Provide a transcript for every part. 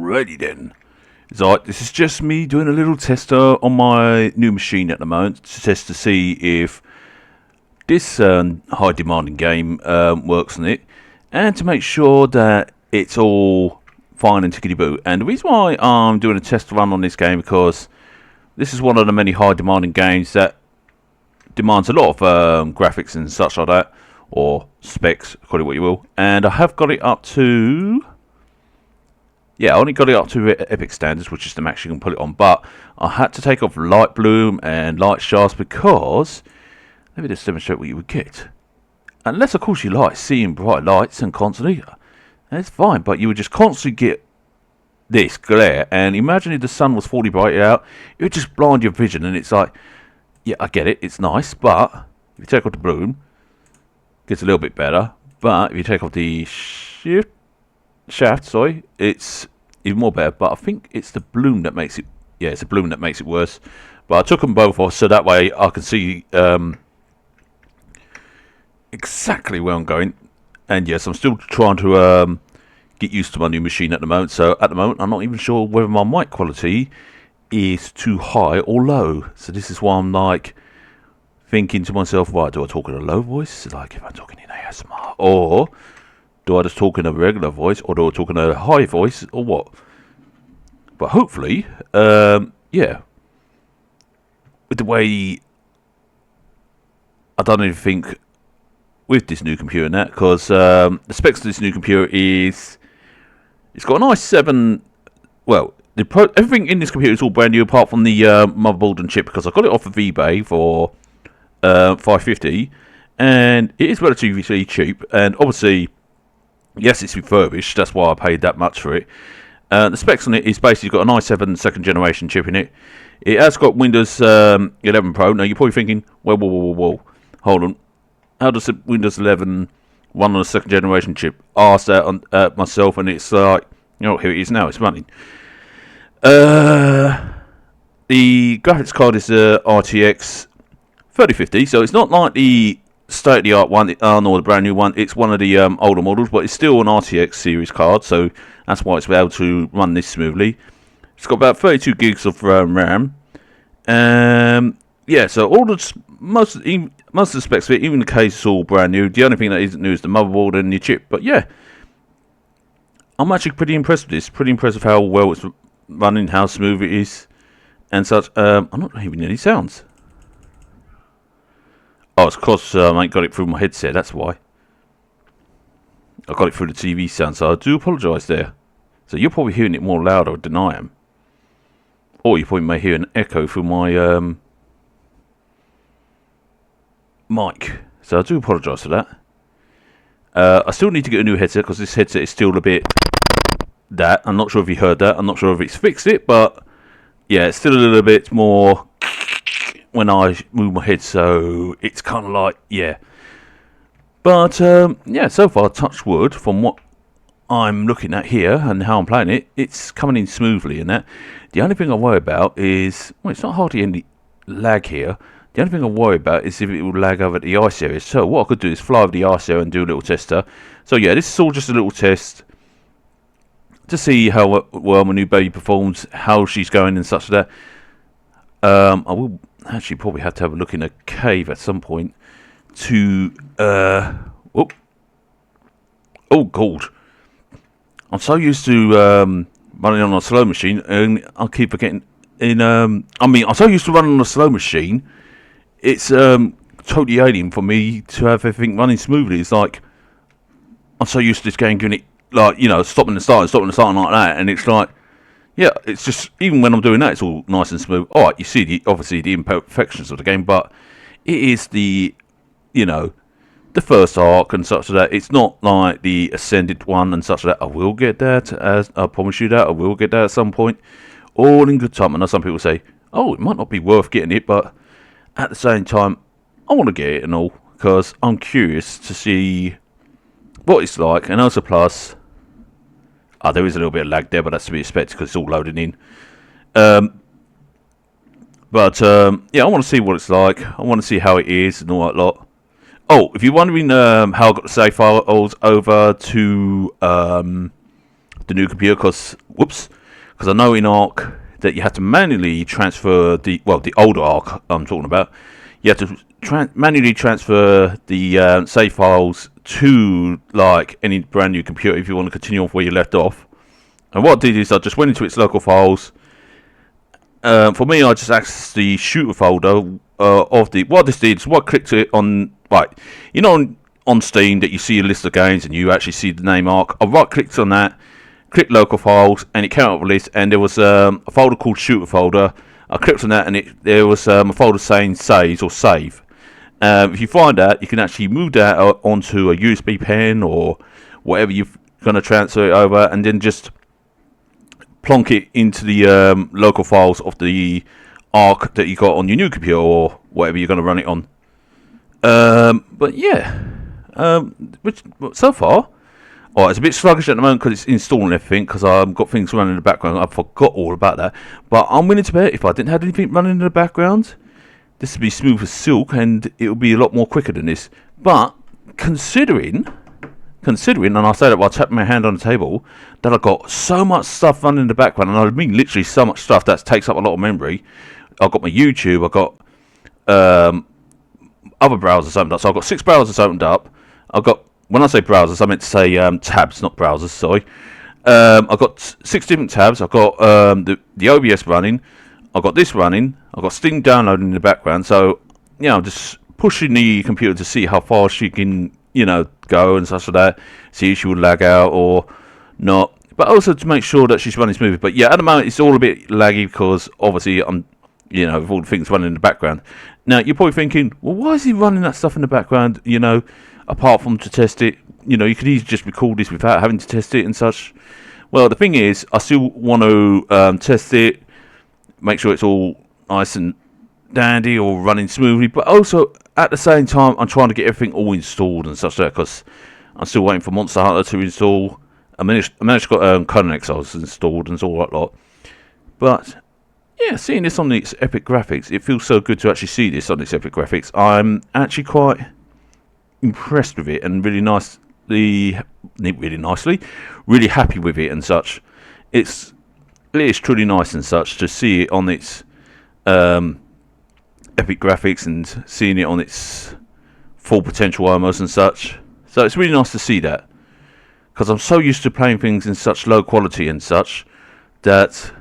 Alrighty then. So this is just me doing a little tester on my new machine at the moment to test to see if this high demanding game works on it, and to make sure that it's all fine and tickety boo. And the reason why I'm doing a test run on this game because this is one of the many high demanding games that demands a lot of graphics and such like that, or specs, call it what you will. And I have got it up to, yeah, I only got it up to epic standards, which is the max you can put it on. But I had to take off light bloom and light shafts because, let me just demonstrate what you would get. Unless of course you like seeing bright lights and constantly, that's fine, but you would just constantly get this glare. And imagine if the sun was fully bright out, it would just blind your vision. And it's like, yeah, I get it, it's nice, but if you take off the bloom, it gets a little bit better. But if you take off the shaft, sorry, it's even more better. But I think it's the bloom that makes it, yeah, it's the bloom that makes it worse. But I took them both off so that way I can see exactly where I'm going. And yes, I'm still trying to get used to my new machine at the moment. So at the moment, I'm not even sure whether my mic quality is too high or low. So this is why I'm like thinking to myself, right, do I talk in a low voice, like if I'm talking in ASMR, or do I just talk in a regular voice, or do I talk in a high voice, or what? But hopefully, yeah, with the way I don't even think with this new computer and that, because the specs of this new computer is, it's got an i7, well, everything in this computer is all brand new apart from the motherboard and chip, because I got it off of eBay for $5.50, and it is relatively cheap. And obviously, yes, it's refurbished, that's why I paid that much for it. The specs on it is basically got an i7 second generation chip in it. It has got Windows 11 Pro. Now you're probably thinking, whoa, hold on, how does Windows 11 run on a second generation chip? I asked that on myself, and it's like, you know, here it is now, it's running. The graphics card is a RTX 3050, so it's not like the state-of-the-art one, nor the brand new one. It's one of the older models, but it's still an RTX series card, so that's why it's able to run this smoothly. It's got about 32 gigs of RAM. Yeah, so all the most of the specs of it, even the case, is all brand new. The only thing that isn't new is the motherboard and the chip. But yeah, I'm actually pretty impressed with this. Pretty impressed with how well it's running, how smooth it is, and such. I'm not hearing any sounds. Oh, it's because I ain't got it through my headset, that's why. I got it through the TV sound, so I do apologise there. So you're probably hearing it more louder than I am. Or you probably may hear an echo through my mic. So I do apologise for that. I still need to get a new headset, because this headset is still a bit that. I'm not sure if you heard that. I'm not sure if it's fixed it, but yeah, it's still a little bit more when I move my head, so it's kind of like, yeah. But yeah, so far, touch wood, from what I'm looking at here and how I'm playing it, it's coming in smoothly and that. The only thing I worry about is, well, it's not hardly any lag here. The only thing I worry about is if it will lag over the ice area. So what I could do is fly over the ice area and do a little tester. So yeah, this is all just a little test to see how well my new baby performs, how she's going and such like that. I will actually probably have to have a look in a cave at some point to oh god, I'm so used to running on a slow machine, and I keep forgetting I'm so used to running on a slow machine, it's totally alien for me to have everything running smoothly. It's like I'm so used to this game giving it, like, you know, stopping and starting like that, and it's like, yeah, it's just, even when I'm doing that, it's all nice and smooth. Alright, you see obviously the imperfections of the game, but it is the, you know, the first Ark and such like that. It's not like the Ascended one and such like that. I will get that, as I promise you that, I will get that at some point. All in good time. I know some people say, oh, it might not be worth getting it, but at the same time, I want to get it and all, because I'm curious to see what it's like. And also plus, there is a little bit of lag there, but that's to be expected because it's all loading in. Yeah, I want to see what it's like. I want to see how it is and all that lot. Oh, if you're wondering how I got the save files over to the new computer, because, whoops, because I know in Ark that you have to manually transfer the older Ark I'm talking about. You have to manually transfer the save files to like any brand new computer if you want to continue off where you left off. And what I did is I just went into its local files. For me, I just accessed the shooter folder of the. What this did is what I clicked it on. Right, you know, on Steam that you see a list of games and you actually see the name Ark. I right clicked on that, clicked local files, and it came up with a list. And there was a folder called shooter folder. I clicked on that, and there was a folder saying saves or save. If you find that, you can actually move that onto a USB pen or whatever you're going to transfer it over, and then just plonk it into the local files of the Ark that you got on your new computer or whatever you're going to run it on. But yeah, which so far, it's a bit sluggish at the moment because it's installing everything, because I've got things running in the background. I forgot all about that. But I'm willing to bet if I didn't have anything running in the background, this would be smooth as silk and it would be a lot more quicker than this. But considering, and I say that while tapping my hand on the table, that I've got so much stuff running in the background, and I mean literally so much stuff that takes up a lot of memory. I've got my YouTube, I've got other browsers opened up. So I've got 6 browsers opened up. I've got, when I say browsers, I meant to say tabs, not browsers, sorry. I've got 6 different tabs. I've got the OBS running. I've got this running. I've got Steam downloading in the background. So, you know, just pushing the computer to see how far she can, you know, go and such like that. See if she would lag out or not. But also to make sure that she's running smoothly. But yeah, at the moment it's all a bit laggy because obviously I'm, you know, with all the things running in the background. Now, you're probably thinking, well, why is he running that stuff in the background, you know, apart from to test it? You know, you could easily just record this without having to test it and such. Well, the thing is, I still want to test it, make sure it's all nice and dandy or running smoothly, but also at the same time, I'm trying to get everything all installed and such like that, because I'm still waiting for Monster Hunter to install. I managed to got Conan Exiles installed and all that lot. But yeah, seeing this on its epic graphics, it feels so good to actually see this on its epic graphics. I'm actually quite impressed with it and really happy with it and such. It is truly nice and such to see it on its epic graphics and seeing it on its full potential almost and such. So it's really nice to see that, because I'm so used to playing things in such low quality and such that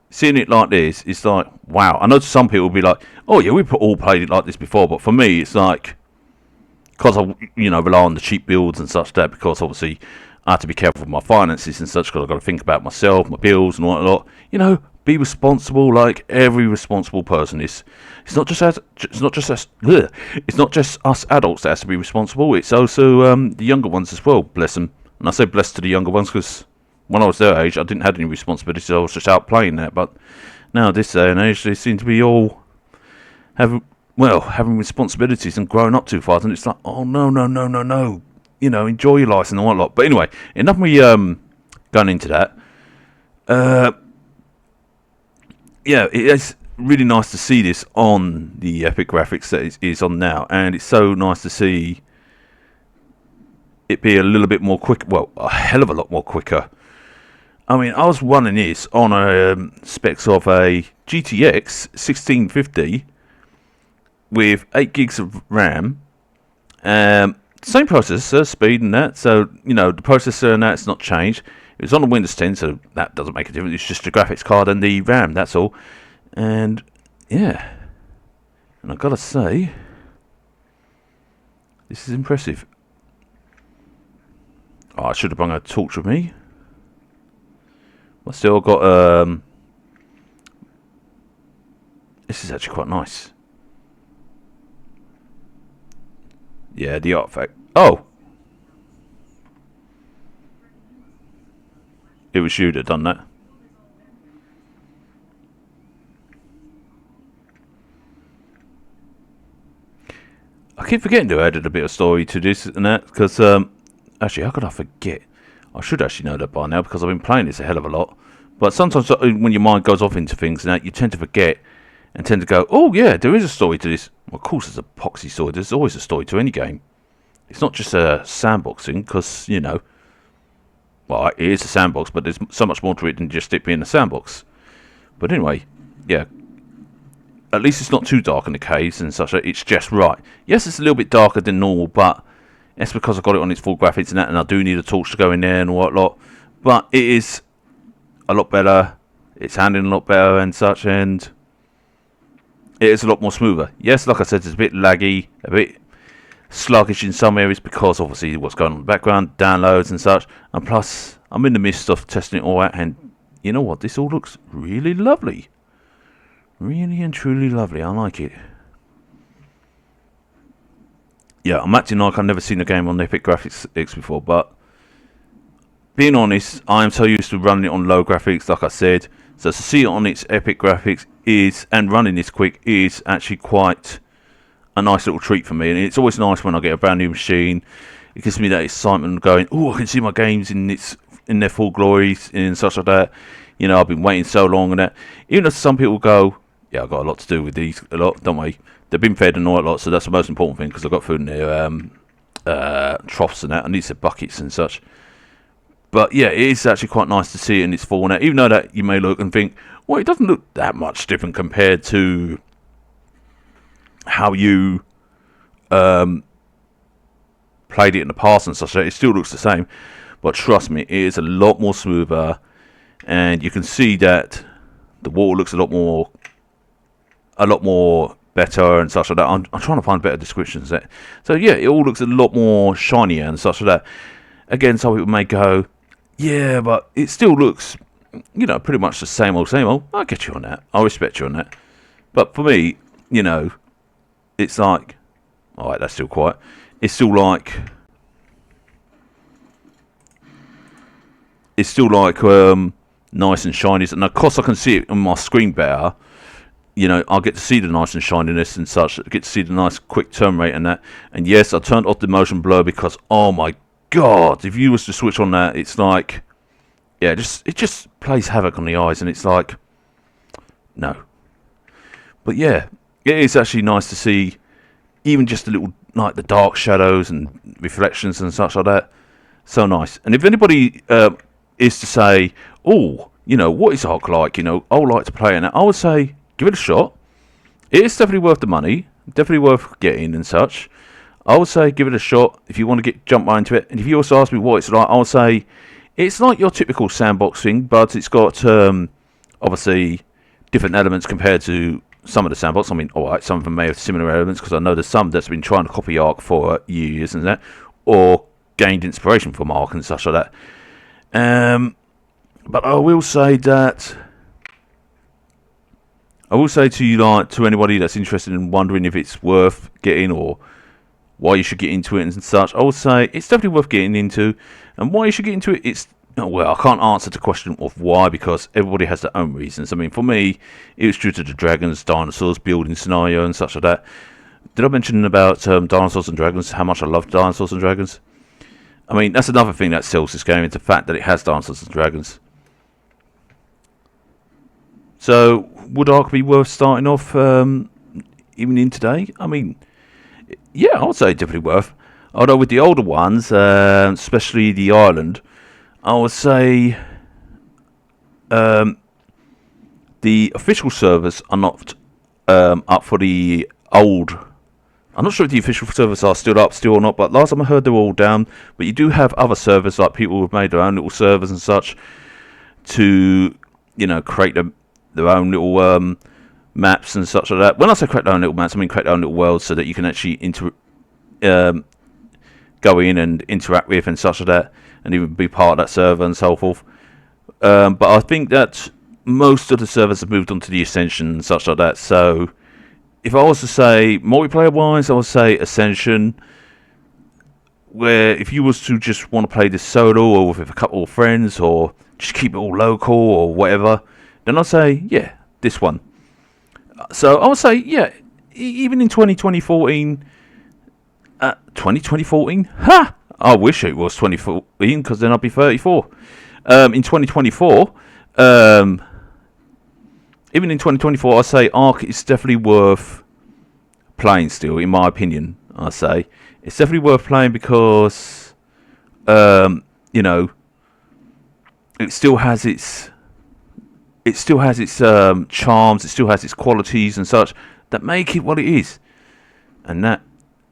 seeing it like this is like, wow. I know some people will be like, oh yeah, we've all played it like this before, but for me it's like, because I, you know, rely on the cheap builds and such that, because obviously I have to be careful with my finances and such, because I've got to think about myself, my bills and whatnot. You know, be responsible like every responsible person is. It's not just us adults that has to be responsible. It's also the younger ones as well. Bless them. And I say bless to the younger ones because when I was their age, I didn't have any responsibilities. I was just out playing that. But now this day and age, they seem to be all having responsibilities and growing up too fast. And it's like, oh no. You know, enjoy your life and all that lot. But anyway, enough of me going into that. Yeah, it is really nice to see this on the epic graphics that it is on now, and it's so nice to see it be a little bit more quick. Well, a hell of a lot more quicker. I mean, I was running this on specs of a GTX 1650 with 8 gigs of RAM. Same processor, speed and that. So, you know, the processor and that's not changed. It was on the Windows 10, so that doesn't make a difference. It's just the graphics card and the RAM, that's all. And, yeah. And I've got to say, this is impressive. Oh, I should have brought a torch with me. But still got, this is actually quite nice. Yeah, the artifact. Oh! It was you that done that. I keep forgetting to add a bit of story to this and that, because, actually, how could I forget? I should actually know that by now, because I've been playing this a hell of a lot. But sometimes when your mind goes off into things and that, you tend to forget and tend to go, oh yeah, there is a story to this. Well, of course there's a poxy story. There's always a story to any game. It's not just a sandboxing, because, you know, well, it is a sandbox, but there's so much more to it than just it being a sandbox. But anyway, yeah, at least it's not too dark in the caves and such. It's just right. Yes, it's a little bit darker than normal, but that's because I got it on its full graphics and that, and I do need a torch to go in there and whatnot. But it is a lot better. It's handling a lot better and such, and it is a lot more smoother. Yes, like I said, it's a bit laggy, a bit sluggish in some areas because obviously what's going on in the background, downloads and such. And plus, I'm in the midst of testing it all out, and you know what? This all looks really lovely. Really and truly lovely. I like it. Yeah, I'm acting like I've never seen a game on Epic Graphics X before, but being honest, I am so used to running it on low graphics, like I said. So to see it on its Epic Graphics is, and running this quick, is actually quite a nice little treat for me. And it's always nice when I get a brand new machine. It gives me that excitement of going, oh, I can see my games in their full glory and such like that. You know, I've been waiting so long and that. Even if some people go, yeah, I've got a lot to do with these, a lot, don't we? They've been fed and all that lot, so that's the most important thing, because I've got food in their troughs and that, and these are buckets and such. But yeah, it is actually quite nice to see it in its full now, even though that you may look and think, well, it doesn't look that much different compared to how you played it in the past and such. It still looks the same, but trust me, it is a lot more smoother, and you can see that the water looks a lot more better and such like that. I'm trying to find better descriptions there. So yeah, it all looks a lot more shinier and such like that. Again, some people may go, yeah, but it still looks, you know, pretty much the same old, same old. I get you on that. I respect you on that. But for me, you know, it's like, alright, that's still quiet. It's still like nice and shiny. And of course I can see it on my screen better. You know, I get to see the nice and shininess and such. I get to see the nice quick turn rate and that. And yes, I turned off the motion blur because, oh my god, if you was to switch on that, it's like, yeah, it just plays havoc on the eyes, and it's like, no. But yeah, it is actually nice to see even just a little, like the dark shadows and reflections and such like that. So nice. And if anybody is to say, oh, you know, what is Ark like? You know, I would like to play in it. I would say, give it a shot. It is definitely worth the money. Definitely worth getting and such. I would say give it a shot if you want to jump right into it. And if you also ask me what it's like, I would say it's like your typical sandbox thing, but it's got obviously different elements compared to some of the sandbox. I mean, alright, some of them may have similar elements, because I know there's some that's been trying to copy Ark for years and that, or gained inspiration from Ark and such like that. But I will say that, I will say to you, like, to anybody that's interested in wondering if it's worth getting or why you should get into it and such, I would say it's definitely worth getting into. And why you should get into it, it's, well, I can't answer the question of why, because everybody has their own reasons. I mean, for me, it was due to the dragons, dinosaurs, building scenario and such like that. Did I mention about dinosaurs and dragons, how much I love dinosaurs and dragons? I mean, that's another thing that sells this game, it's the fact that it has dinosaurs and dragons. So, would Ark be worth starting off even in today? I mean, yeah, I would say definitely worth. Although with the older ones, especially the island, I would say the official servers are not up for the old. I'm not sure if the official servers are still up or not, but last time I heard they were all down. But you do have other servers, like people who've made their own little servers and such, to, you know, create their own little maps and such like that. When I say create their own little maps, I mean create their own little worlds, so that you can actually go in and interact with and such like that, and even be part of that server and so forth. But I think that most of the servers have moved on to the Ascension and such like that. So if I was to say multiplayer wise, I would say Ascension. Where if you was to just want to play this solo or with a couple of friends, or just keep it all local or whatever, then I'd say, yeah, this one. So I would say, yeah, even in 2014, 2014? Ha! I wish it was 2014, because then I'd be 34. In 2024, even in 2024, I say Ark is definitely worth playing still, in my opinion. I say it's definitely worth playing because, you know, it still has its charms, it still has its qualities and such that make it what it is, and that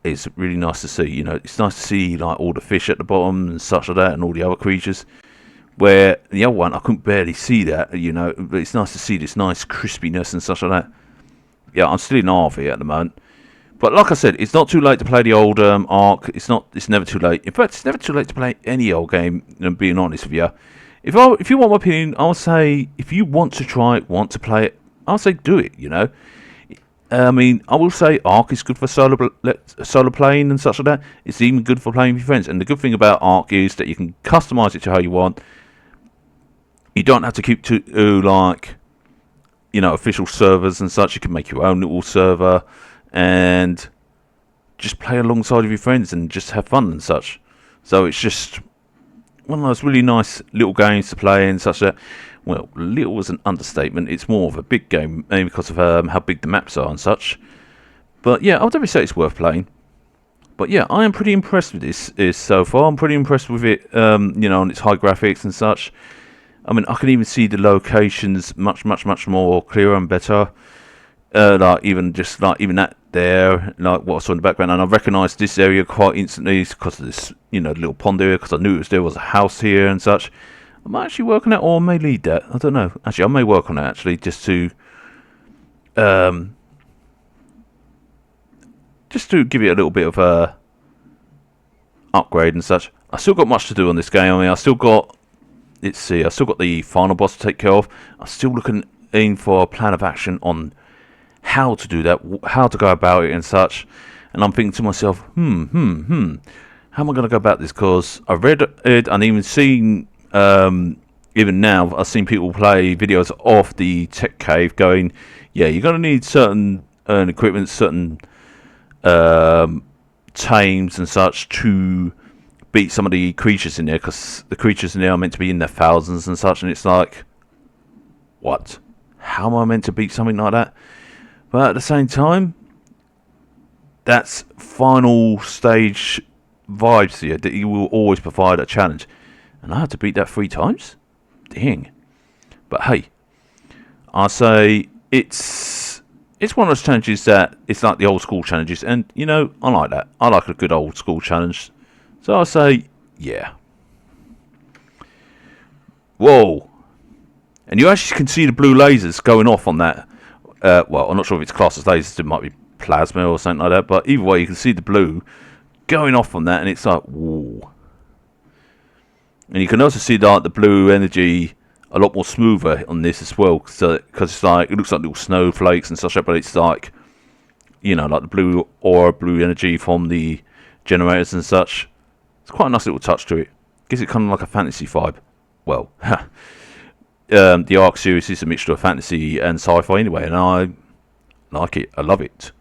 is really nice to see. You know, it's nice to see like all the fish at the bottom and such like that, and all the other creatures. Where the other one, I couldn't barely see that. You know, but it's nice to see this nice crispiness and such like that. Yeah, I'm still in awe of it at the moment. But like I said, it's not too late to play the old Ark. It's never too late. In fact, it's never too late to play any old game. Being honest with you, if you want my opinion, I'll say if you want to try it, want to play it, I'll say do it. You know, I mean, I will say Ark is good for solo playing and such like that. It's even good for playing with your friends. And the good thing about Ark is that you can customize it to how you want. You don't have to keep to like, you know, official servers and such. You can make your own little server and just play alongside of your friends and just have fun and such. So it's just one of those really nice little games to play and such that, well, little was an understatement. It's more of a big game, mainly because of how big the maps are and such. But yeah, I'll definitely say it's worth playing. But yeah, I am pretty impressed with this so far. I'm pretty impressed with it, you know, on its high graphics and such. I mean, I can even see the locations much more clearer and better. Like even that there, like what I saw in the background, and I recognised this area quite instantly because of this, you know, little pond area, because I knew there was a house here and such. I might actually work on that, or I may lead that. I don't know. Actually, I may work on that actually, just to give it a little bit of a upgrade and such. I still got much to do on this game. I mean, I still got the final boss to take care of. I'm still looking in for a plan of action on how to do that, how to go about it and such. And I'm thinking to myself, how am I going to go about this? Because I've read it and even seen, even now, I've seen people play videos of the tech cave going, yeah, you're going to need certain equipment, certain tames and such to beat some of the creatures in there, because the creatures in there are meant to be in their thousands and such, and it's like, what? How am I meant to beat something like that? But at the same time, that's final stage vibes here, that you will always provide a challenge. And I had to beat that 3 times? Dang. But hey, I say it's one of those challenges that it's like the old school challenges, and you know, I like that. I like a good old school challenge. So I say, yeah. Whoa. And you actually can see the blue lasers going off on that. Well, I'm not sure if it's classed as lasers. It might be plasma or something like that. But either way, you can see the blue going off on that. And it's like, whoa. And you can also see that the blue energy a lot more smoother on this as well. Because it's like, it looks like little snowflakes and such. But it's like, you know, like the blue aura, blue energy from the generators and such. It's quite a nice little touch to it. Gives it kind of like a fantasy vibe. Well, the Ark series is a mixture of fantasy and sci-fi anyway, and I like it. I love it.